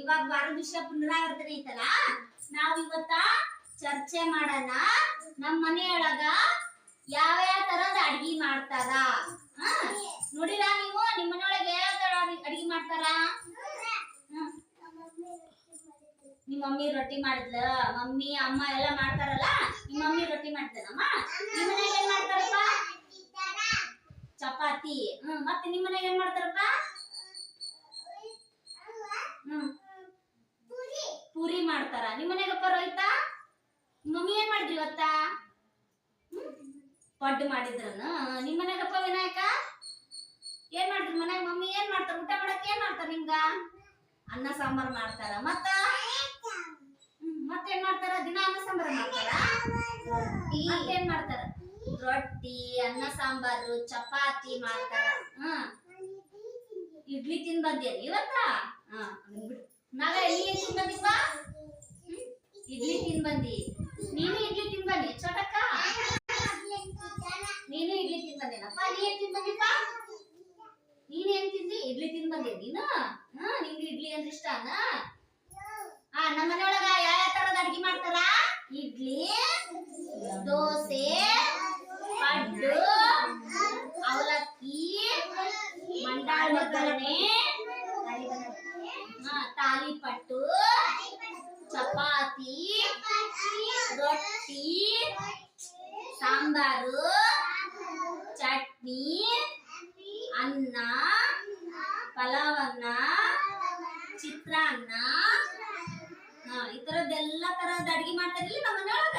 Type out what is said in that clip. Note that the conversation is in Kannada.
ಇವಾಗ ವಾರದ ವಿಷಯ ಪುನರಾವರ್ತನೆ ಐತಲ್ಲ, ನಾವ್ ಇವತ್ತ ಚರ್ಚೆ ಮಾಡೋಣ ನಮ್ಮ ಮನೆಯೊಳಗ ಯಾವ ಯಾವ ತರದ ಅಡಿಗೆ ಮಾಡ್ತಾರ. ನೋಡಿರ ನೀವು ನಿಮ್ಮ ಮನೆಯೊಳಗೆ ಯಾವ ತರ ಅಡಿಗೆ ಮಾಡ್ತಾರ? ನಿಮ್ಮ ಮಮ್ಮಿ ರೊಟ್ಟಿ ಮಾಡಿದ್ಲ, ಮಮ್ಮಿ ಅಮ್ಮ ಎಲ್ಲ ಮಾಡ್ತಾರಲ್ಲ, ನಿಮ್ಮ ಮಮ್ಮಿ ರೊಟ್ಟಿ ಮಾಡ್ತಾನಮ್ಮ. ನಿಮ್ಮ ಮನೆಗೆ ಏನ್ ಮಾಡ್ತಾರಪ್ಪ? ಚಪಾತಿ. ಮತ್ತೆ ನಿಮ್ಮ ಮನೆಗೆ ಏನ್ ಮಾಡ್ತಾರಪ್ಪ? ಪೂರಿ ಮಾಡ್ತಾರ. ನಿಮ್ಮ ಮನೆಗಪ್ಪ ರೋಹಿತ ಮಮ್ಮಿ ಏನ್ ಮಾಡಿದ್ರಿ ಇವತ್ತ? ಪಡ್ಡು ಮಾಡಿದ್ರನ. ನಿಮ್ಮ ಮನೆಗಪ್ಪ ವಿನಾಯಕ ಏನ್ ಮಾಡಿದ್ರಿ ಮನ್ಯಾಗ? ಮಮ್ಮಿ ಏನ್ ಮಾಡ್ತಾರ? ಊಟ ಮಾಡಕ್ ಏನ್ ಮಾಡ್ತಾರ ನಿಮ್ಗ? ಅನ್ನ ಸಾಂಬಾರ್ ಮಾಡ್ತಾರ. ಮತ್ತೇನ್ ಮಾಡ್ತಾರ? ದಿನ ಅನ್ನ ಸಾಂಬಾರ್ ಮಾಡ್ತಾರ. ಮತ್ತೇನ್ ಮಾಡ್ತಾರ? ರೊಟ್ಟಿ, ಅನ್ನ ಸಾಂಬಾರು, ಚಪಾತಿ ಮಾಡ್ತಾರ. ಇಡ್ಲಿ ತಿನ್ ಬಂದೇನಿ ಇವತ್ತ? ನಾಗ ನೀ ಏನ್ ತಿನ್ ಬಂದಿಪ್ಪ? ಇಡ್ಲಿ ತಿನ್ ಬಂದಿ. ನೀನು ಇಡ್ಲಿ ತಿನ್ ಬನ್ನಿ ಚೋಟಕ್ಕ. ನೀನು ಇಡ್ಲಿ ತಿನ್ ಬಂದೇನಪ್ಪ. ನೀ ಏನ್ ತಿನ್ ಬಂದಿಪ್ಪ? ನೀನ್ ಏನ್ ತಿಂದಿ? ಇಡ್ಲಿ ತಿನ್ ಬಂದೆ ನೀನು. ನಿಂಗೆ ಇಡ್ಲಿ ಅಂದ್ರೆ ಇಷ್ಟನಾ? ನಮ್ಮ ಮನೆಯೊಳಗ ಯಾವ ತರದ ಅಡ್ಗೆ ಮಾಡ್ತಾರ? ಇಡ್ಲಿ, ದೋಸೆ, ಪಡ್ಡು, ಅವಲಕ್ಕಿ, ಮಂಡಾಳ ಒಗ್ಗರಣೆ, ತಾಲಿಪಟ್ಟು, ಚಪಾತಿ, ರೊಟ್ಟಿ, ಸಾಂಬಾರು, ಚಟ್ನಿ, ಅನ್ನ, ಪಲಾವನ್ನ, ಚಿತ್ರಾನ್ನ, ಈ ತರದ್ದೆಲ್ಲ ತರಹದ ಅಡಿಗೆ ಮಾಡ್ತಾರಿಲ್ಲ ನಮ್ಮ ಮನೆಯೊಳಗ.